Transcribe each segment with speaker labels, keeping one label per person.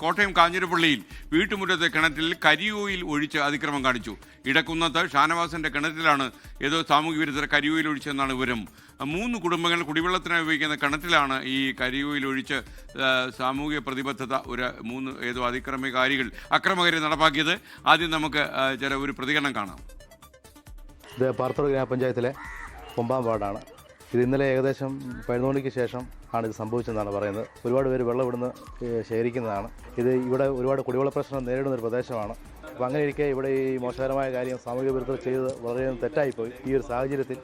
Speaker 1: കോട്ടയം കാഞ്ഞിരപ്പള്ളിയിൽ വീട്ടുമുറ്റത്തെ കിണറ്റിൽ കരിയോയിൽ ഒഴിച്ച് അതിക്രമം കാണിച്ചു. ഇടക്കുന്നത്ത് ഷാനവാസിന്റെ കിണറ്റിലാണ് ഏതോ സാമൂഹ്യ വിരുദ്ധർ കരിയോയിൽ ഒഴിച്ചെന്നാണ് വിവരം. 3 കുടുംബങ്ങൾ കുടിവെള്ളത്തിനായി ഉപയോഗിക്കുന്ന കിണറ്റിലാണ് ഈ കരിയോയിൽ ഒഴിച്ച് സാമൂഹ്യ പ്രതിബദ്ധത ഏതോ അക്രമകാരി നടപ്പാക്കിയത്. ആദ്യം നമുക്ക് ഒരു പ്രതികരണം കാണാം.
Speaker 2: ഇത് പാർത്തോട് ഗ്രാമപഞ്ചായത്തിലെ 9ാം വാർഡാണ്. ഇത് ഇന്നലെ ഏകദേശം 11 മണിക്ക് ശേഷം ആണ് ഇത് സംഭവിച്ചതെന്നാണ് പറയുന്നത്. ഒരുപാട് പേര് വെള്ളം ഇവിടുന്ന് ശേഖരിക്കുന്നതാണ്. ഇവിടെ ഒരുപാട് കുടിവെള്ള പ്രശ്നം നേരിടുന്നൊരു പ്രദേശമാണ്. അപ്പോൾ അങ്ങനെ ഇരിക്കെ ഇവിടെ ഈ മോശകരമായ കാര്യം സാമൂഹിക വിരുദ്ധർ ചെയ്ത് വളരെയധികം തെറ്റായിപ്പോയി. ഈ ഒരു സാഹചര്യത്തിൽ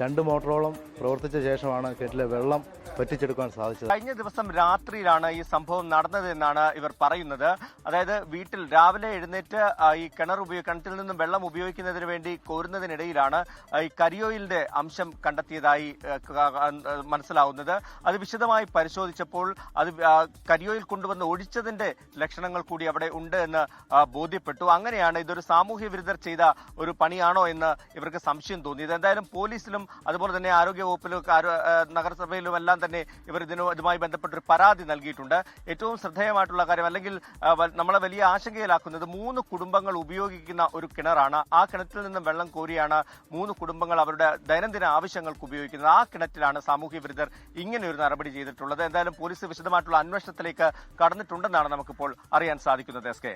Speaker 2: 2 മോട്ടറോളം പ്രവർത്തിച്ച ശേഷമാണ് കിണറ്റിലെ വെള്ളം പറ്റിച്ചെടുക്കാൻ സാധിച്ചത്.
Speaker 3: കഴിഞ്ഞ ദിവസം രാത്രിയിലാണ് ഈ സംഭവം നടന്നതെന്നാണ് ഇവർ പറയുന്നത്. അതായത് വീട്ടിൽ രാവിലെ എഴുന്നേറ്റ് ഈ കിണറ്റിൽ നിന്നും വെള്ളം ഉപയോഗിക്കുന്നതിന് വേണ്ടി കോരുന്നതിനിടയിലാണ് ഈ കരിയോയിലിന്റെ അംശം കണ്ടെത്തിയതായി മനസ്സിലാവുന്നത്. അത് വിശദമായി പരിശോധിച്ചപ്പോൾ അത് കരിയോയിൽ കൊണ്ടുവന്ന് ഒഴിച്ചതിന്റെ ലക്ഷണങ്ങൾ കൂടി അവിടെ ഉണ്ട് എന്ന് ബോധ്യപ്പെട്ടു. അങ്ങനെയാണ് ഇതൊരു സാമൂഹ്യ വിരുദ്ധർ ചെയ്ത ഒരു പണിയാണോ എന്ന് ഇവർക്ക് സംശയം തോന്നിയത്. എന്തായാലും പോലീസിലും അതുപോലെ തന്നെ ആരോഗ്യവകുപ്പിലും നഗരസഭയിലും എല്ലാം തന്നെ ഇവർ ഇതുമായി ബന്ധപ്പെട്ടൊരു പരാതി നൽകിയിട്ടുണ്ട്. ഏറ്റവും ശ്രദ്ധേയമായിട്ടുള്ള കാര്യം, അല്ലെങ്കിൽ നമ്മളെ വലിയ ആശങ്കയിലാക്കുന്നത്, 3 കുടുംബങ്ങൾ ഉപയോഗിക്കുന്ന ഒരു കിണറാണ്. ആ കിണറ്റിൽ നിന്നും വെള്ളം കോരിയാണ് 3 കുടുംബങ്ങൾ അവരുടെ ദൈനംദിന ആവശ്യങ്ങൾക്ക് ഉപയോഗിക്കുന്നത്. ആ കിണറ്റിലാണ് സാമൂഹ്യ വിരുദ്ധർ ഇങ്ങനെ ഒരു നടപടി ചെയ്തിട്ടുള്ളത്. എന്തായാലും പോലീസ് വിശദമായിട്ടുള്ള അന്വേഷണത്തിലേക്ക് കടന്നിട്ടുണ്ടെന്നാണ് നമുക്കിപ്പോൾ അറിയാൻ സാധിക്കുന്നത്. SK